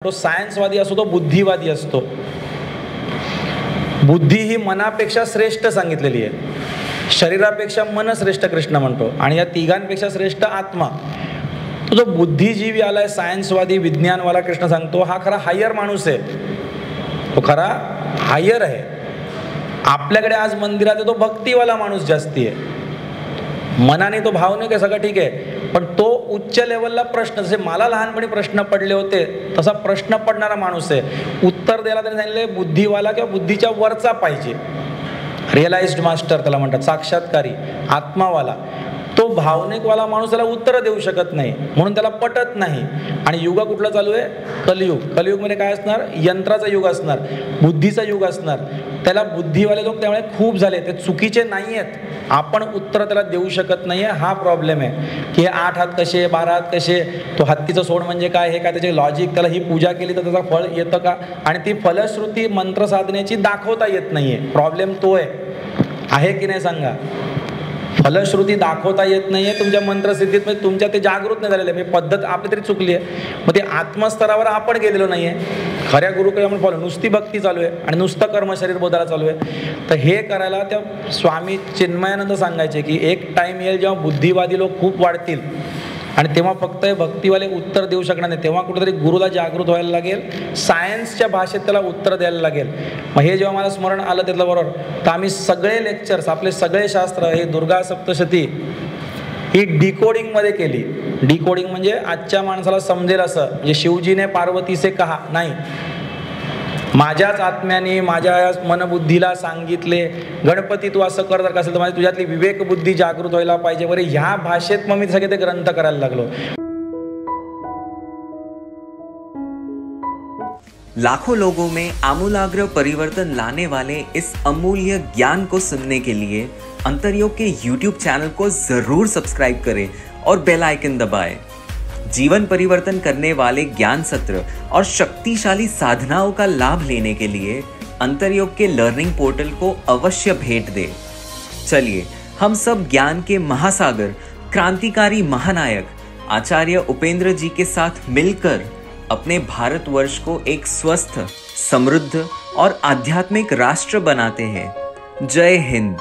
तो सायन्सवादी असो तो बुद्धिवादी असतो. बुद्धी ही मनापेक्षा श्रेष्ठ सांगितलेली आहे. शरीरापेक्षा मन श्रेष्ठ कृष्ण म्हणतो आणि या तिघांपेक्षा श्रेष्ठ आत्मा. तो जो बुद्धिजीवी आलाय, सायन्सवादी विज्ञानवाला कृष्ण सांगतो, हा खरा हायर माणूस आहे. तो खरा हायर आहे. आपल्याकडे आज मंदिरात तो भक्तीवाला माणूस जास्ती आहे. मनाने तो भावनिक आहे, सगळं ठीक आहे, पण तो उच्च लेवलला प्रश्न, जसे मला लहानपणी प्रश्न पडले होते तसा प्रश्न पडणारा माणूस आहे. उत्तर द्यायला त्यांनी सांगितले बुद्धिवाला किंवा बुद्धीच्या वरचा पाहिजे. रिअलाइज्ड मास्टर त्याला म्हणतात, साक्षात्कारी आत्मावाला. तो भावनिकवाला माणूस त्याला उत्तर देऊ शकत नाही, म्हणून त्याला पटत नाही. आणि युग कुठलं चालू आहे? कलियुग. कलियुगमध्ये काय असणार? यंत्राचा युग असणार, बुद्धीचा युग असणार. त्याला बुद्धिवाले लोक त्यामुळे खूप झाले, ते चुकीचे नाही आहेत. आपण उत्तर त्याला देऊ शकत नाही आहे, हा प्रॉब्लेम आहे. की हे 8 हात कसे, 12 हात कसे, तो हत्तीचं सोड म्हणजे काय, हे काय त्याचे लॉजिक, त्याला ही पूजा केली तर त्याचा फळ येतं का? आणि ती फलश्रुती मंत्र साधण्याची दाखवता येत नाही आहे. प्रॉब्लेम तो आहे की नाही सांगा? फलश्रुती दाखवता येत नाही आहे तुमच्या मंत्रसिद्धीत, म्हणजे तुमच्या ते जागृत नाही झालेलं आहे. पद्धत आपली तरी चुकली आहे. मग ते आत्मस्तरावर आपण गेलेलो नाही आहे. खऱ्या गुरुकडे आपण फॉलो, नुसती भक्ती चालू आहे आणि नुसतं कर्म शरीर बोधायला चालू आहे. तर हे करायला त्या स्वामी चिन्मयानंद सांगायचे की एक टाईम येईल जेव्हा बुद्धिवादी लोक खूप वाढतील आणि तेव्हा फक्त हे भक्तीवाले उत्तर देऊ शकणार नाही. तेव्हा कुठेतरी गुरुला जागृत व्हायला लागेल, सायन्सच्या भाषेत त्याला उत्तर द्यायला लागेल. मग हे जेव्हा मला स्मरण आलं त्यातलं बरोबर, तर आम्ही सगळे लेक्चर्स, आपले सगळे शास्त्र, हे दुर्गा सप्तशती ही डिकोडिंगमध्ये केली. डिकोडिंग म्हणजे आजच्या माणसाला समजेल असं, म्हणजे शिवजीने पार्वतीचे कहा नाही, माझ्याच आत्म्याने माझ्या मनबुद्धीला सांगितले, गणपती तू असं कर, जर का असेल तर माझी तुझ्यातली विवेक बुद्धी जागृत व्हायला पाहिजे बरे. ह्या भाषेत मग मी सगळे ते ग्रंथ करायला लागलो. लाखों लोगों में आमूलाग्र परिवर्तन लाने वाले इस अमूल्य ज्ञान को सुनने के लिए अंतर्योग के YouTube चैनल को जरूर सब्सक्राइब करें और बेल आइकन दबाएं. जीवन परिवर्तन करने वाले ज्ञान सत्र और शक्तिशाली साधनाओं का लाभ लेने के लिए अंतर्योग के लर्निंग पोर्टल को अवश्य भेंट दें. चलिए हम सब ज्ञान के महासागर, क्रांतिकारी महानायक आचार्य उपेंद्र जी के साथ मिलकर अपने भारतवर्ष को एक स्वस्थ, समृद्ध और आध्यात्मिक राष्ट्र बनाते हैं. जय हिंद.